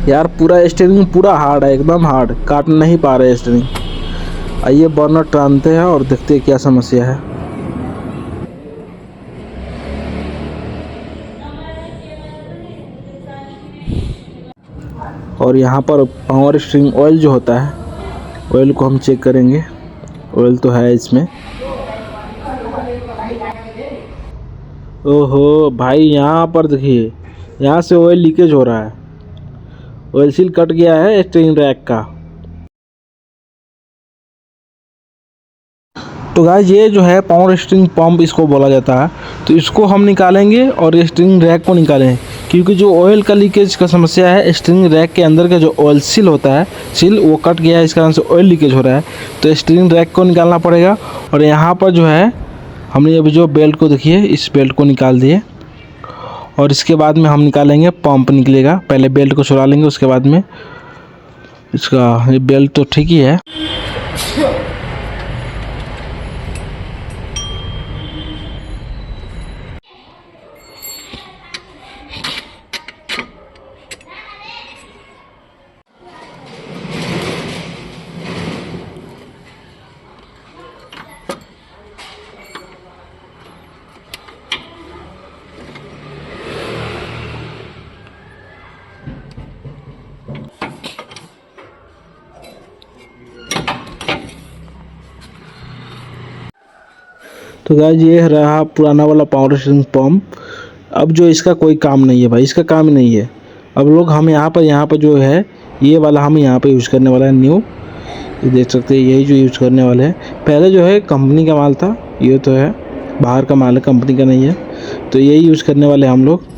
यार पूरा स्टीयरिंग पूरा हार्ड है, एकदम हार्ड, काट नहीं पा रहे स्टीयरिंग। आइए बर्नर टानते हैं और देखते हैं क्या समस्या है। और यहाँ पर पावर स्टीयरिंग ऑयल जो होता है, ऑयल को हम चेक करेंगे। ऑयल तो है इसमें। ओहो भाई, यहाँ पर देखिए, यहाँ से ऑयल लीकेज हो रहा है। ऑयल सील कट गया है स्टीयरिंग रैक का। तो गाइस ये जो है पावर स्टीयरिंग पंप इसको बोला जाता है। तो इसको हम निकालेंगे और स्टीयरिंग रैक को निकालेंगे, क्योंकि जो ऑयल का लीकेज का समस्या है, स्टीयरिंग रैक के अंदर का जो ऑयल सील होता है, सील वो कट गया है, इस कारण से ऑयल लीकेज हो रहा है। तो स्टीयरिंग रैक को निकालना पड़ेगा। और यहाँ पर जो है हमने अभी जो बेल्ट को देखिए, इस बेल्ट को निकाल दिए और इसके बाद में हम निकालेंगे पंप निकलेगा। पहले बेल्ट को छुड़ा लेंगे, उसके बाद में इसका ये बेल्ट तो ठीक ही है। तो गाइस ये रहा पुराना वाला पावर स्टीयरिंग पंप। अब जो इसका कोई काम नहीं है भाई, इसका काम ही नहीं है। अब लोग हम यहाँ पर जो है ये वाला हम यहाँ पे यूज़ करने वाला है न्यू। ये देख सकते हैं, यही जो यूज़ करने वाले हैं। पहले जो है कंपनी का माल था, ये तो है बाहर का माल है, कंपनी का नहीं है। तो यही यूज़ करने वाले हम लोग।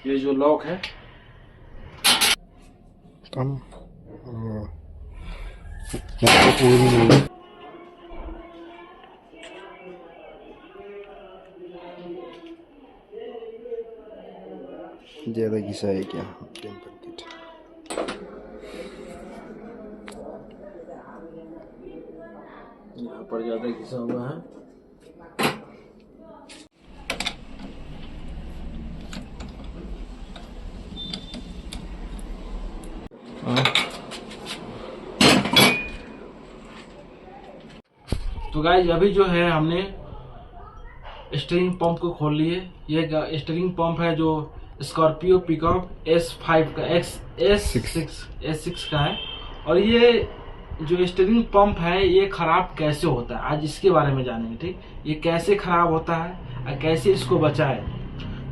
ये जो लॉक है कम ज़्यादा घिसा है क्या? टेम्पर किट यहाँ पर ज़्यादा घिसा हुआ है। तो गाइस अभी जो है हमने स्टीयरिंग पंप को खोल लिए। ये स्टीयरिंग पंप है जो स्कॉर्पियो पिकअप S5 का S6 का है। और ये जो स्टीयरिंग पंप है ये खराब कैसे होता है, आज इसके बारे में जानेंगे। ठीक, ये कैसे खराब होता है और कैसे इसको बचाए।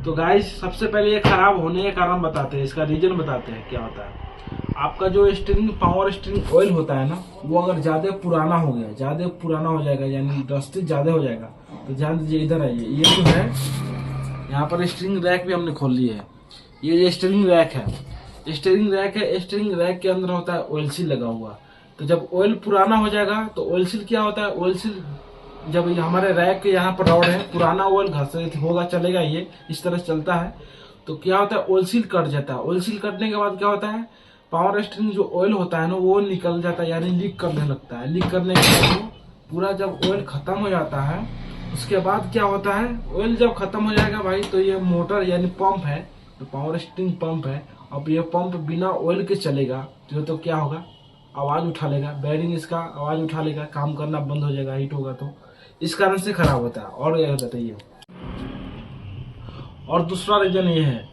तो गाइस सबसे पहले ये खराब होने का कारण बताते हैं, इसका रीजन बताते हैं क्या होता है। आपका जो स्टीयरिंग पावर स्टीयरिंग ऑयल होता है ना, वो अगर ज़्यादा पुराना हो गया, ज़्यादा पुराना हो जाएगा, यानी डस्टी ज़्यादा हो जाएगा, तो ध्यान दीजिए, इधर आइए। ये जो है यहाँ पर स्टीयरिंग रैक भी हमने खोल ली है। ये जो स्टीयरिंग रैक है, स्टीयरिंग रैक के अंदर होता है ऑयल सील लगा हुआ। तो जब ऑयल पुराना हो जाएगा तो ऑयल सील क्या होता है, ऑयल सील जब हमारे रैक के यहाँ पर रॉड है, पुराना ऑयल घर्षित होगा, चलेगा, ये इस तरह चलता है, तो क्या होता है ऑयल सील कट जाता है। ऑयल सील कटने के बाद क्या होता है, पावर स्टीयरिंग जो ऑयल होता है ना, वो निकल जाता है, यानी लीक करने लगता है। लीक करने के बाद पूरा जब ऑयल खत्म हो जाता है, उसके बाद क्या होता है, ऑयल जब खत्म हो जाएगा भाई, तो ये मोटर यानी पंप है, तो पावर स्टीयरिंग पंप है। अब ये पंप बिना ऑयल के चलेगा तो क्या होगा, आवाज उठा लेगा, बैरिंग इसका आवाज उठा लेगा, काम करना बंद हो जाएगा, हीट होगा, तो इस कारण से खराब होता है। और क्या बताइए। और दूसरा रीजन ये है,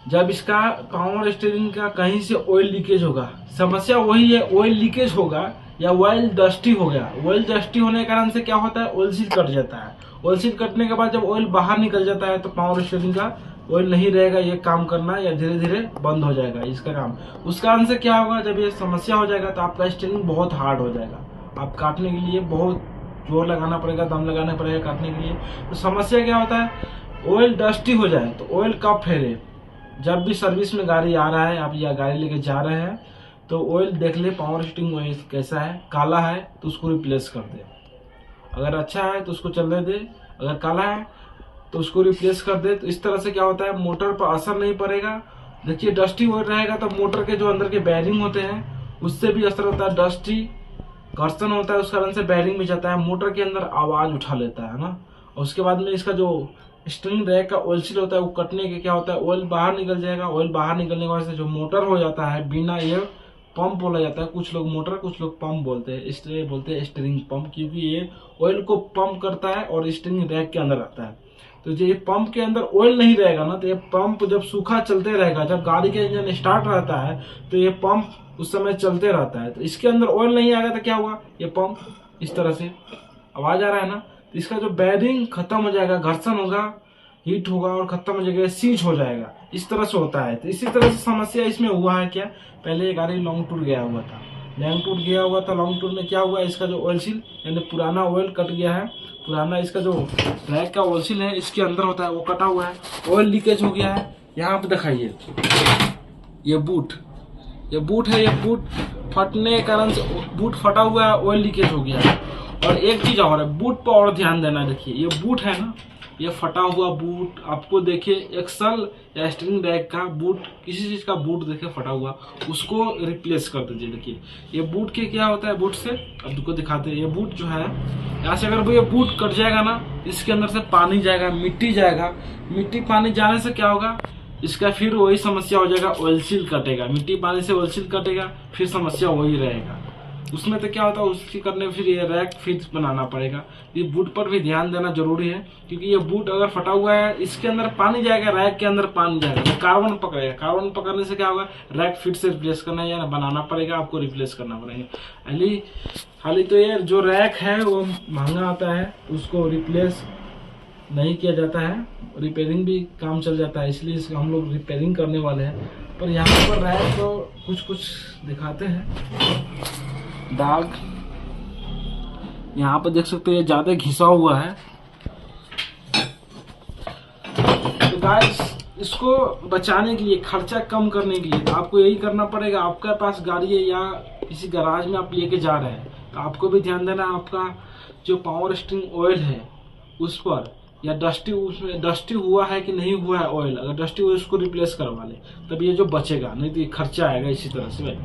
जब इसका पावर स्टीयरिंग का कहीं से ऑयल लीकेज होगा, समस्या वही है, ऑयल लीकेज होगा या ऑयल डस्टी हो गया। ऑयल डस्टी होने के कारण से क्या होता है, ऑयल सील कट जाता है। ऑयल सील कटने के बाद जब ऑयल बाहर निकल जाता है, तो पावर स्टीयरिंग का ऑयल नहीं रहेगा, ये काम करना या धीरे धीरे बंद हो जाएगा इसका काम। उस कारण से क्या होगा, जब ये समस्या हो जाएगा तो आपका स्टीयरिंग बहुत हार्ड हो जाएगा, आप काटने के लिए बहुत जोर लगाना पड़ेगा, दम लगाना पड़ेगा काटने के लिए। तो समस्या क्या होता है, ऑयल डस्टी हो जाए तो ऑयल कब फेरे, जब भी सर्विस में गाड़ी आ रहा है, आप या गाड़ी लेके जा रहे हैं तो ऑयल देख ले, पावर स्टीयरिंग ऑयल कैसा है, काला है तो उसको रिप्लेस कर दे, अगर अच्छा है तो उसको चलने दे, अगर काला है तो उसको रिप्लेस कर दे। तो इस तरह से क्या होता है, मोटर पर असर नहीं पड़ेगा। देखिए डस्टी ऑयल रहेगा तो मोटर के जो अंदर के बैरिंग होते हैं उससे भी असर होता है, डस्टी घर्षण होता है, उस कारण से बैरिंग में जाता है, मोटर के अंदर आवाज उठा लेता है ना। और उसके बाद में इसका जो स्टीयरिंग रैक का ऑयल सील होता है वो कटने के क्या होता है, ऑयल बाहर निकल जाएगा। ऑयल बाहर निकलने की वजह से जो मोटर हो जाता है बिना एयर पंप बोला जाता है, कुछ लोग मोटर कुछ लोग पंप बोलते हैं, इसलिए बोलते हैं स्टीयरिंग पंप, क्योंकि ये ऑयल को पंप करता है और स्टीयरिंग रैक के अंदर आता है। तो जो ये पंप के अंदर ऑयल नहीं रहेगा ना, तो ये पंप जब सूखा चलते रहेगा, जब गाड़ी के इंजन स्टार्ट रहता है तो ये पंप उस समय चलते रहता है। तो इसके अंदर ऑयल नहीं आएगा तो क्या होगा, ये पंप इस तरह से आवाज आ रहा है ना, तो इसका जो बैरिंग खत्म हो जाएगा, घर्षण होगा, हीट होगा और खत्म हो जाएगा, सीज हो जाएगा, इस तरह से होता है। तो इसी तरह से समस्या इसमें हुआ है क्या, पहले ये गाड़ी लॉन्ग टूर गया हुआ था, लॉन्ग टूर गया हुआ था, लॉन्ग टूर में क्या हुआ, इसका जो ऑयल सील यानी पुराना ऑयल कट गया है, पुराना इसका जो रैक का ऑयल सील है इसके अंदर होता है वो कटा हुआ है, ऑयल लीकेज हो गया है। यहाँ पे दिखाइए ये बूट है, ये बूट फटने के कारण से बूट फटा हुआ है, ऑयल लीकेज हो गया है। और एक चीज और है, बूट पर और ध्यान देना, देखिए ये बूट है ना, ये फटा हुआ बूट आपको देखिए, एक्सल या स्टीयरिंग रैक का बूट, किसी चीज का बूट देखिए फटा हुआ, उसको रिप्लेस कर दीजिए। देखिए ये बूट के क्या होता है, बूट से अब तुमको दिखाते हैं, ये बूट जो है यहाँ से अगर ये बूट कट जाएगा ना, इसके अंदर से पानी जाएगा, मिट्टी जाएगा, मिट्टी पानी जाने से क्या होगा, इसका फिर वही समस्या हो जाएगा, ऑयल सील कटेगा, मिट्टी पानी से ऑयल सील कटेगा, फिर समस्या वही रहेगा। उसमें तो क्या होता है, उसकी करने फिर ये रैक फिर बनाना पड़ेगा। ये बूट पर भी ध्यान देना जरूरी है, क्योंकि ये बूट अगर फटा हुआ है, इसके अंदर पानी जाएगा, रैक के अंदर पानी जाएगा, तो कार्बन पकड़ेगा, कार्बन पकड़ने से क्या होगा, रैक फिर से रिप्लेस करना है या बनाना पड़ेगा, आपको रिप्लेस करना पड़ेगा। खाली तो ये जो रैक है वो महंगा आता है, उसको रिप्लेस नहीं किया जाता है, रिपेयरिंग भी काम चल जाता है, इसलिए इसको हम लोग रिपेयरिंग करने वाले हैं। पर यहाँ पर रैक तो कुछ दिखाते हैं, दाग यहाँ पर देख सकते हैं, ज्यादा घिसा हुआ है। तो गाइस इसको बचाने के लिए, खर्चा कम करने के लिए तो आपको यही करना पड़ेगा। आपके पास गाड़ी है या किसी गैराज में आप लेके जा रहे हैं, तो आपको भी ध्यान देना, आपका जो पावर स्टीयरिंग ऑयल है उस पर, या डस्टी, उसमें डस्टी हुआ है कि नहीं हुआ है ऑयल, अगर डस्टी हुआ है उसको रिप्लेस करवा ले, तब ये जो बचेगा, नहीं तो ये खर्चा आएगा इसी तरह से।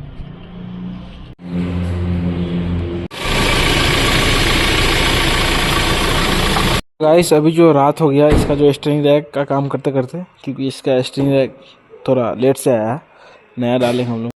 गाइस अभी जो रात हो गया, इसका जो स्टीयरिंग रैक का काम करते करते, क्योंकि इसका स्टीयरिंग रैक थोड़ा लेट से आया है, नया डालेंगे हम लोग।